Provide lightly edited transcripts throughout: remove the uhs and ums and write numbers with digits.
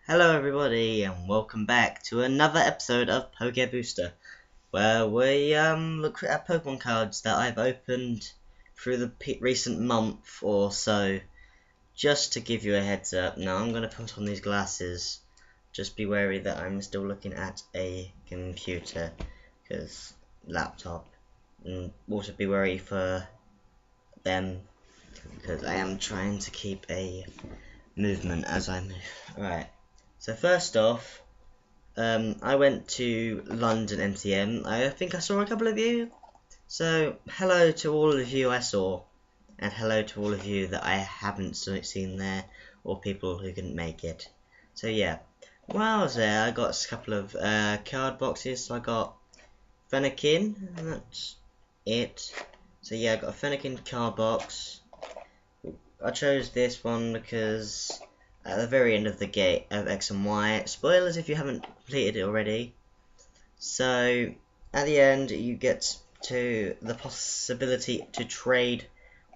Hello everybody and welcome back to another episode of PokeBooster, where we look at Pokemon cards that I've opened through the recent month or so. Just to give you a heads up, now I'm going to put on these glasses. Just be wary that I'm still looking at a computer, because laptop, and also be wary for them, because I am trying to keep a movement as I move. Alright. So first off, I went to London MTM. I think I saw a couple of you. So hello to all of you I saw, and hello to all of you that I haven't seen there, or people who couldn't make it. So yeah, while I was there, I got a couple of card boxes. So I got Fennekin, and that's it. So yeah, I got a Fennekin card box. I chose this one because at the very end of the gate of X and Y, spoilers if you haven't completed it already. So at the end you get to the possibility to trade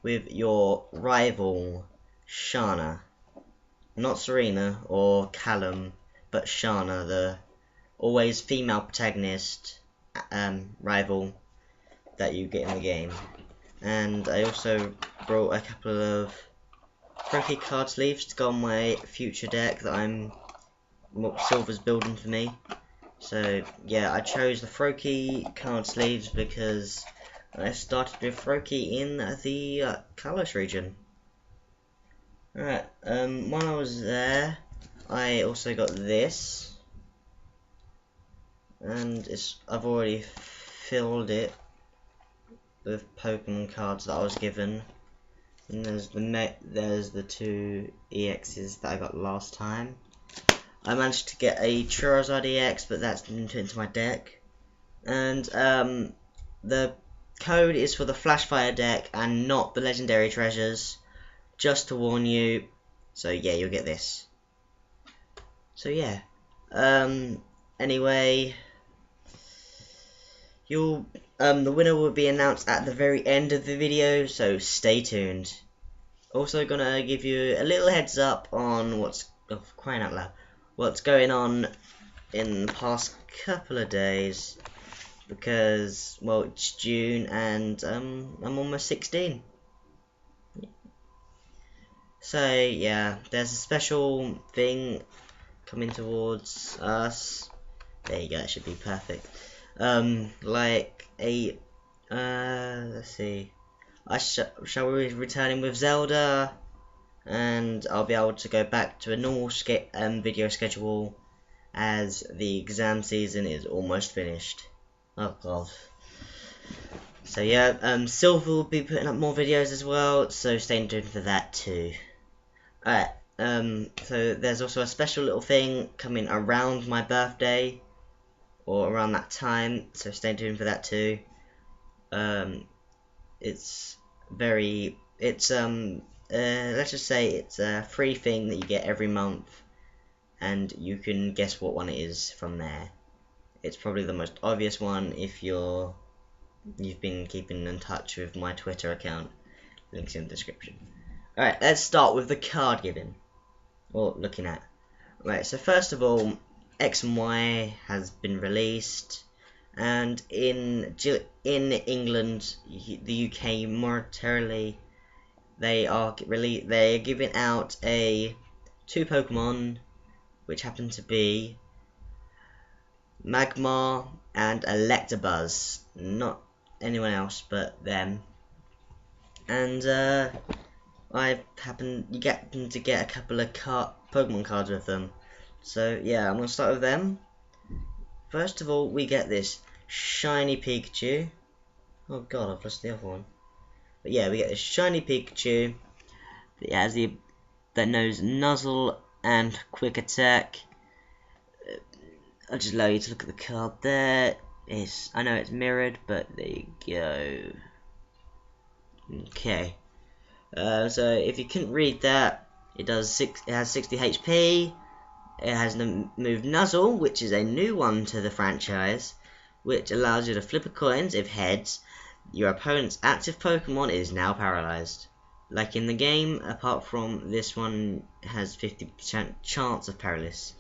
with your rival Shana, not Serena or Callum, but Shana, the always female protagonist rival that you get in the game. And I also brought a couple of Froakie card sleeves to go on my future deck that Silver's building for me. So yeah, I chose the Froakie card sleeves because I started with Froakie in the Kalos region. Alright, while I was there, I also got this, and I've already filled it with Pokemon cards that I was given. And there's the two EXs that I got last time. I managed to get a Charizard EX, but that's into my deck. And the code is for the FlashFire deck and not the Legendary Treasures, just to warn you. So yeah, you'll get this. So yeah. Anyway, the winner will be announced at the very end of the video, so stay tuned. Also gonna give you a little heads up on what's going on in the past couple of days, because well, it's June and I'm almost 16. So yeah, there's a special thing coming towards us. There you go, it should be perfect. Like a let's see, shall we be returning with Zelda, and I'll be able to go back to a normal video schedule as the exam season is almost finished. Oh god. So yeah, Silver will be putting up more videos as well, so stay tuned for that too. Alright, so there's also a special little thing coming around my birthday, or around that time, so stay tuned for that too. Let's just say it's a free thing that you get every month, and you can guess what one it is from there. It's probably the most obvious one if you've been keeping in touch with my Twitter account. Links in the description. Alright, let's start with the card giving, or looking at. Right, so first of all, X and Y has been released, and in England, the UK monetarily, they are giving out two Pokemon, which happen to be Magmar and Electabuzz, not anyone else but them. And you happen to get a couple of Pokemon cards with them. So yeah, I'm gonna start with them. First of all, we get this shiny Pikachu. Oh god, I've lost the other one. But yeah, we get this shiny Pikachu that knows Nuzzle and Quick Attack. I'll just allow you to look at the card there. I know it's mirrored, but there you go. Okay. So if you couldn't read that, it has 60 HP. It has the move Nuzzle, which is a new one to the franchise, which allows you to flip a coin if heads. Your opponent's active Pokemon is now paralyzed. Like in the game, apart from this one has 50% chance of paralysis.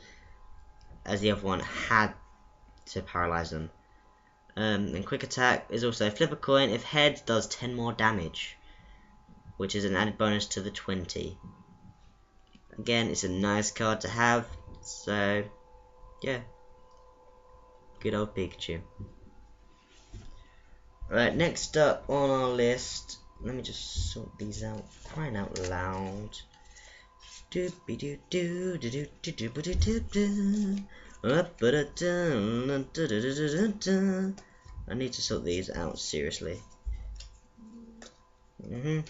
as the other one had to paralyze them. And quick attack is also flip a coin. If heads, does 10 more damage, which is an added bonus to the 20. Again, it's a nice card to have. So yeah, good old Pikachu. Right, next up on our list, let me just sort these out. Crying out loud. I need to sort these out seriously. I'm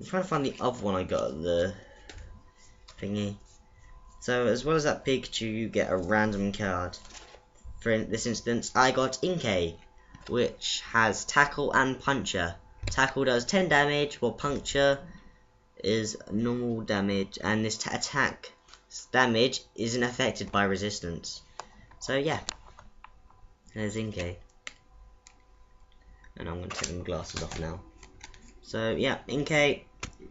trying to find the other one I got at the thingy. So as well as that Pikachu, you get a random card. For this instance, I got Inkay, which has Tackle and Puncture. Tackle does 10 damage, while Puncture is normal damage, and this attack damage isn't affected by resistance. So yeah, there's Inkay. And I'm going to take my glasses off now. So yeah, Inkay,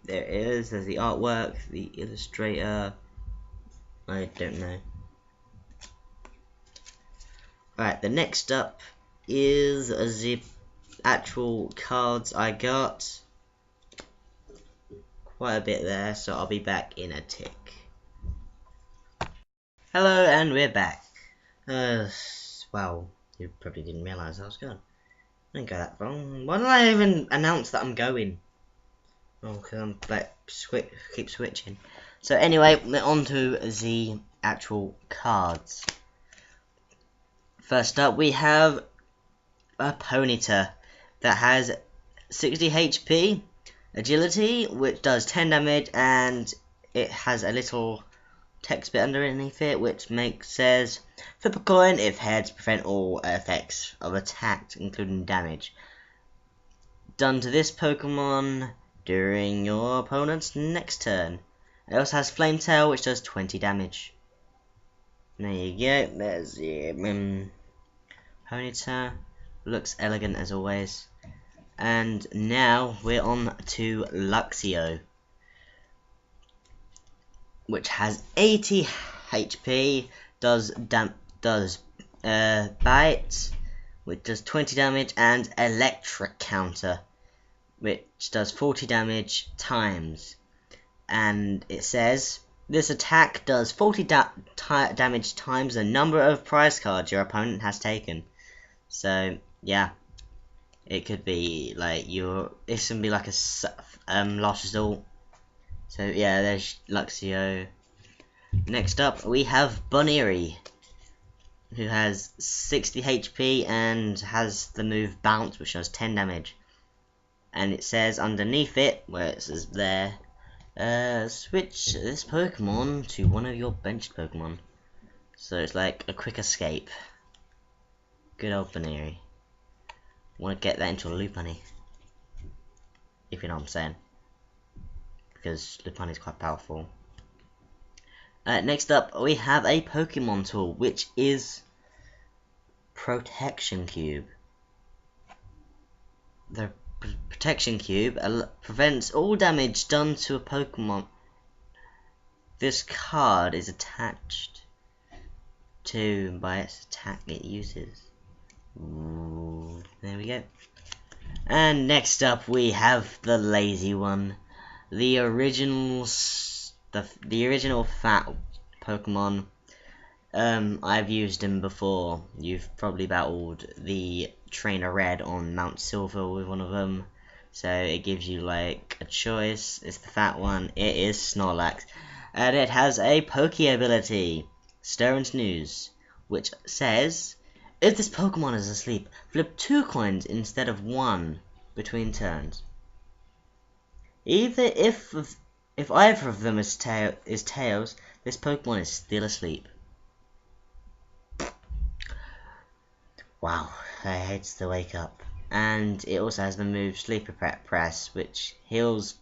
there it is, there's the artwork, the illustrator, I don't know. Right, the next up is the actual cards I got. Quite a bit there, so I'll be back in a tick. Hello, and we're back. Well, you probably didn't realise I was gone. I didn't go that wrong. Why did I even announce that I'm going? Oh, because I'm like keep switching. So anyway, on to the actual cards. First up, we have a Ponyta that has 60 HP, agility, which does 10 damage, and it has a little text bit underneath it, which says, flip a coin if heads, prevent all effects of attack, including damage, done to this Pokemon during your opponent's next turn. It also has Flame Tail, which does 20 damage. There you go, there's the Ponyta. Looks elegant as always. And now we're on to Luxio, which has 80 HP, does bite, which does 20 damage, and electric counter, which does 40 damage times. And it says this attack does 40 damage times the number of prize cards your opponent has taken. So yeah, it could be like this can be like a last resort. So yeah, there's Luxio. Next up, we have Boniri, who has 60 HP and has the move Bounce, which does 10 damage. And it says underneath it, where it says there, switch this Pokemon to one of your benched Pokemon. So it's like a quick escape. Good old Boniri. Want to get that into a Lopunny, if you know what I'm saying, because Lopunny is quite powerful. Next up, we have a Pokemon tool, which is Protection Cube. The Protection Cube prevents all damage done to a Pokemon this card is attached to by its attack it uses. Ooh, there we go. And next up we have the lazy one, the original fat Pokemon. I've used him before. You've probably battled the Trainer Red on Mount Silver with one of them. So it gives you like a choice. It's the fat one. It is Snorlax. And it has a Poke ability, Stir and Snooze, which says, if this Pokemon is asleep, flip 2 coins instead of 1 between turns. Either if either of them is tails, this Pokemon is still asleep. Wow, I hate to wake up. And it also has the move Sleeper Press, which heals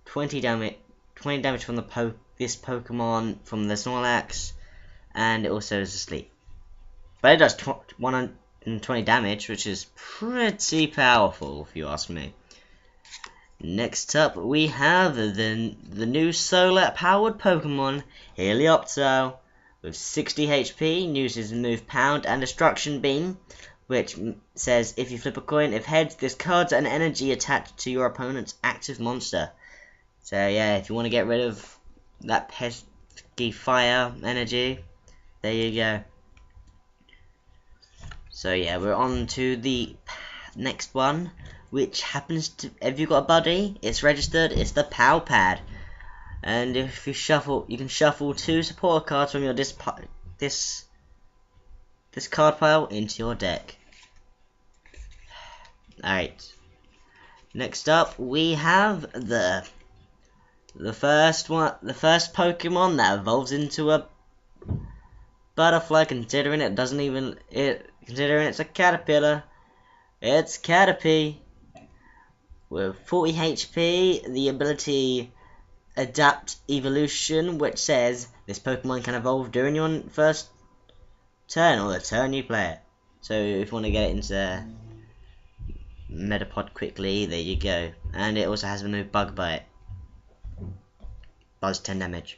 20 damage from this Pokemon from the Snorlax, and it also is asleep. But it does 120 damage, which is pretty powerful if you ask me. Next up, we have the new solar-powered Pokemon, Helioptile, with 60 HP, and uses the move Pound and Destruction Beam, which says if you flip a coin, if heads, this card's an energy attached to your opponent's active monster. So yeah, if you want to get rid of that pesky fire energy, there you go. So yeah, we're on to the next one, which happens to, if you've got a buddy, it's registered, it's the POW Pad. And if you shuffle, you can shuffle 2 support cards from your this card pile into your deck. Alright. Next up, we have the first Pokemon that evolves into a butterfly, considering it's a caterpillar. It's Caterpie with 40 HP, the ability Adapt Evolution, which says this Pokemon can evolve during your first turn or the turn you play it. So if you want to get it into Metapod quickly, there you go. And it also has the move Bug Bite. Does 10 damage.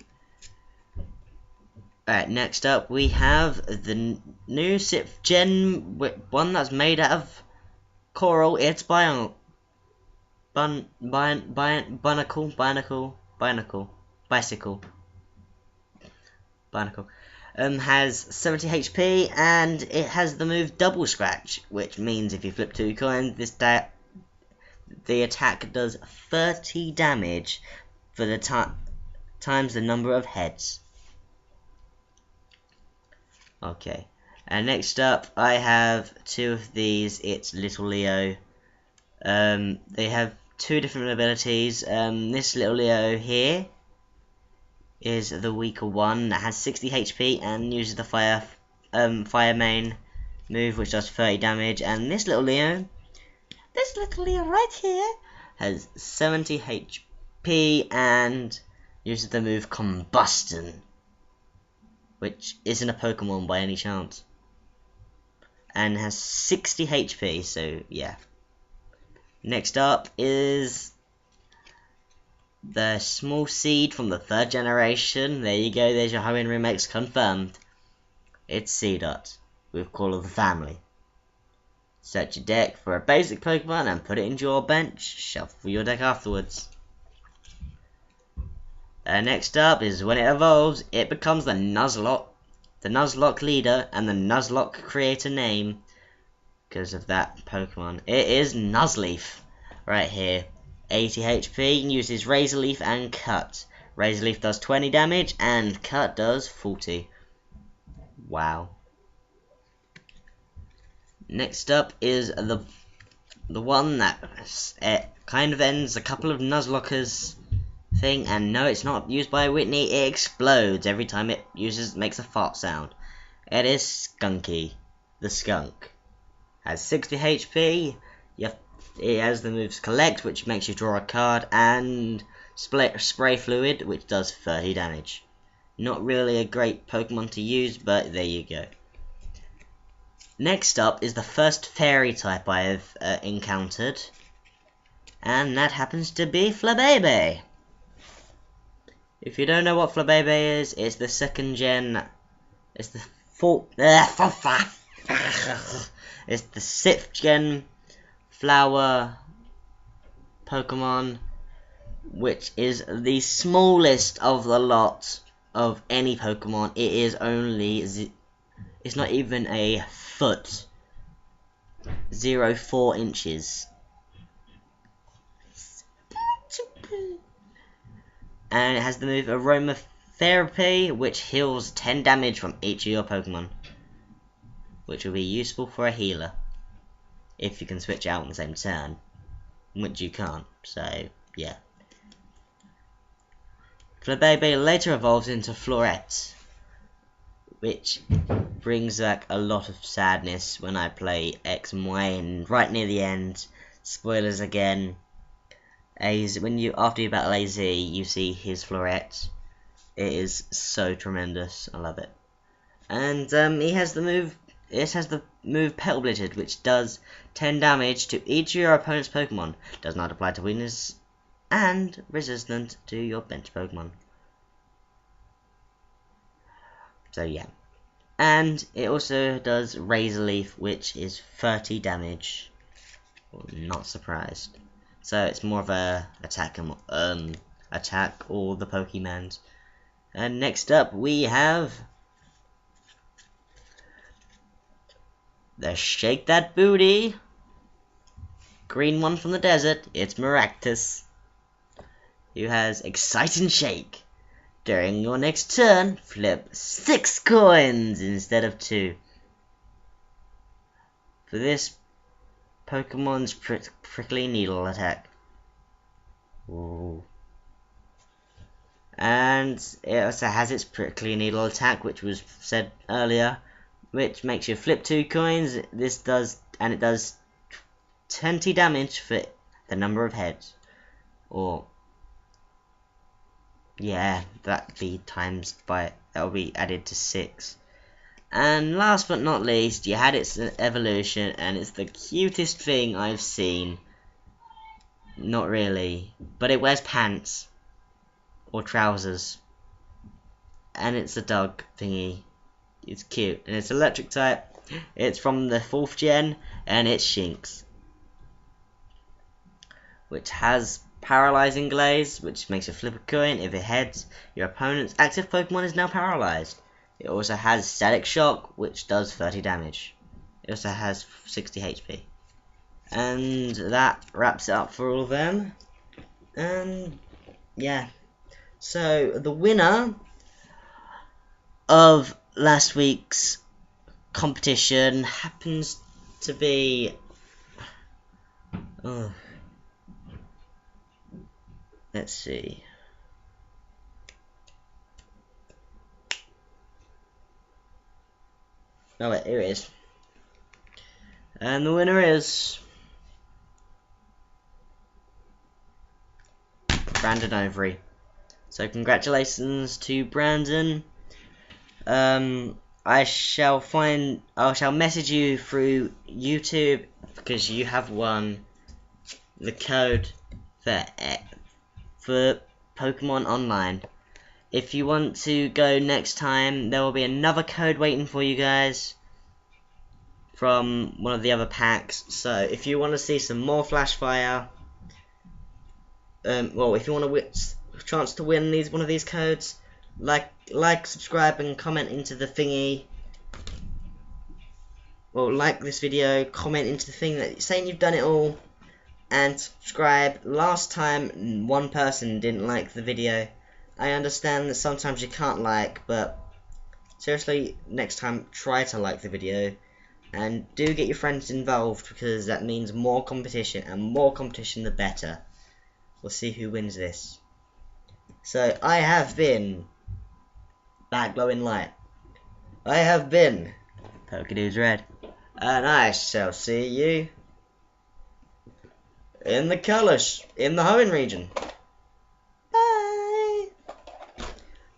Alright, next up we have the new 6th gen one that's made out of coral. It's Bicycle. Has 70 HP and it has the move Double Scratch, which means if you flip 2 coins, the attack does 30 damage for the times the number of heads. Okay, and next up I have 2 of these. It's Little Leo. They have 2 different abilities. This Little Leo here is the weaker one that has 60 HP and uses the fire main move, which does 30 damage. And this Little Leo right here has 70 HP and uses the move Combustion, which isn't a Pokemon by any chance, and has 60 HP. So yeah. Next up is the Small Seed from the 3rd generation. There you go, there's your Home Remakes confirmed. It's Seedot with Call of the Family. Search your deck for a basic Pokemon and put it into your bench. Shuffle your deck afterwards. Next up is when it evolves, it becomes the Nuzlocke leader and the Nuzlocke creator name because of that Pokemon. It is Nuzleaf right here. 80 HP, and uses Razor Leaf and Cut. Razor Leaf does 20 damage and Cut does 40. Wow. Next up is the one that kind of ends a couple of Nuzlockers thing, and no, it's not used by Whitney. It explodes every time it makes a fart sound. It is Skunky, the skunk. Has 60 HP. It has the moves Collect, which makes you draw a card, and Spray Fluid, which does 30 damage. Not really a great Pokemon to use, but there you go. Next up is the first Fairy type I have encountered, and that happens to be Flabébé. If you don't know what Flabébé is, it's the 2nd gen. It's the 6th gen flower Pokemon, which is the smallest of the lot of any Pokemon. It is only it's not even a foot, 0.4 inches, and it has the move Aromatherapy, which heals 10 damage from each of your Pokemon, which will be useful for a healer if you can switch out on the same turn, which you can't. So yeah. Flabébé later evolves into Floret, which brings back a lot of sadness when I play X and Y, and right near the end, spoilers again, after you battle AZ, you see his Floret. It is so tremendous. I love it. And it has the move Petal Blizzard, which does 10 damage to each of your opponent's Pokemon. Does not apply to weakness and resistant to your bench Pokemon. So yeah. And it also does Razor Leaf, which is 30 damage. Well, not surprised. So it's more of a attack all the Pokemons. And next up we have the Shake That Booty. Green one from the desert, it's Maractus, who has Exciting Shake. During your next turn, flip 6 coins instead of 2. For this Pokemon's Prickly Needle attack. Ooh. And it also has its Prickly Needle attack, which was said earlier, which makes you flip 2 coins. This does 20 damage for the number of heads. Or yeah, that'll be added to 6. And last but not least, you had its evolution, and it's the cutest thing I've seen. Not really, but it wears pants or trousers, and it's a dog thingy. It's cute, and it's electric type. It's from the 4th gen, and it's Shinx, which has Paralyzing Glaze, which makes you flip a coin. If it heads, your opponent's active Pokemon is now paralyzed. It also has Static Shock, which does 30 damage. It also has 60 HP. And that wraps it up for all of them. And yeah. So the winner of last week's competition happens to be... let's see. Oh wait, here it is. And the winner is Brandon Overy. So congratulations to Brandon. I shall message you through YouTube because you have won the code for Pokemon Online. If you want to go next time, there will be another code waiting for you guys from one of the other packs. So if you want to see some more FlashFire, if you want a chance to win one of these codes, like, subscribe, and comment into the thingy. Well, like this video, comment into the thing saying you've done it all, and subscribe. Last time, one person didn't like the video. I understand that sometimes you can't like, but seriously, next time try to like the video, and do get your friends involved, because that means more competition, and more competition the better. We'll see who wins this. So I have been that glowing light. I have been Pokedude's Red, and I shall see you in the Hoenn region. Bye.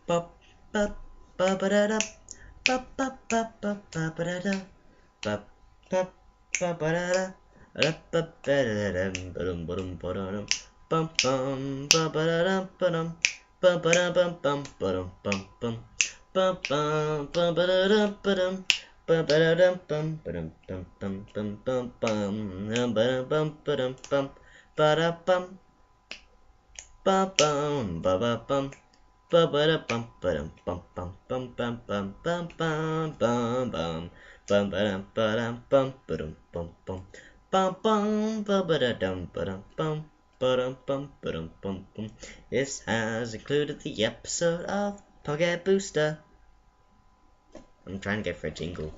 Ba ba ba ba da da. Ba ba ba ba ba ba da da. Ba ba ba ba da da. Ba ba ba da da. Ba-dum ba-dum ba-dum. Bum bum ba ba da dum ba-dum. Ba ba da bum bum ba-dum bum bum. Ba bum ba ba da dum ba-dum. Ba ba da dum bum ba-dum bum bum bum bum bum. Ba da bum ba-dum bum. Ba da bum. Ba bum ba ba bum. Ba ba da bum ba-dum bum bum bum bum bum bum bum bum bum. Bum ba-dum ba-dum bum ba-dum bum bum. Bum bum ba ba da dum ba-dum bum. Ba-dum bum ba-dum bum bum. This has included the episode of PokeBooster. I'm trying to get for a jingle.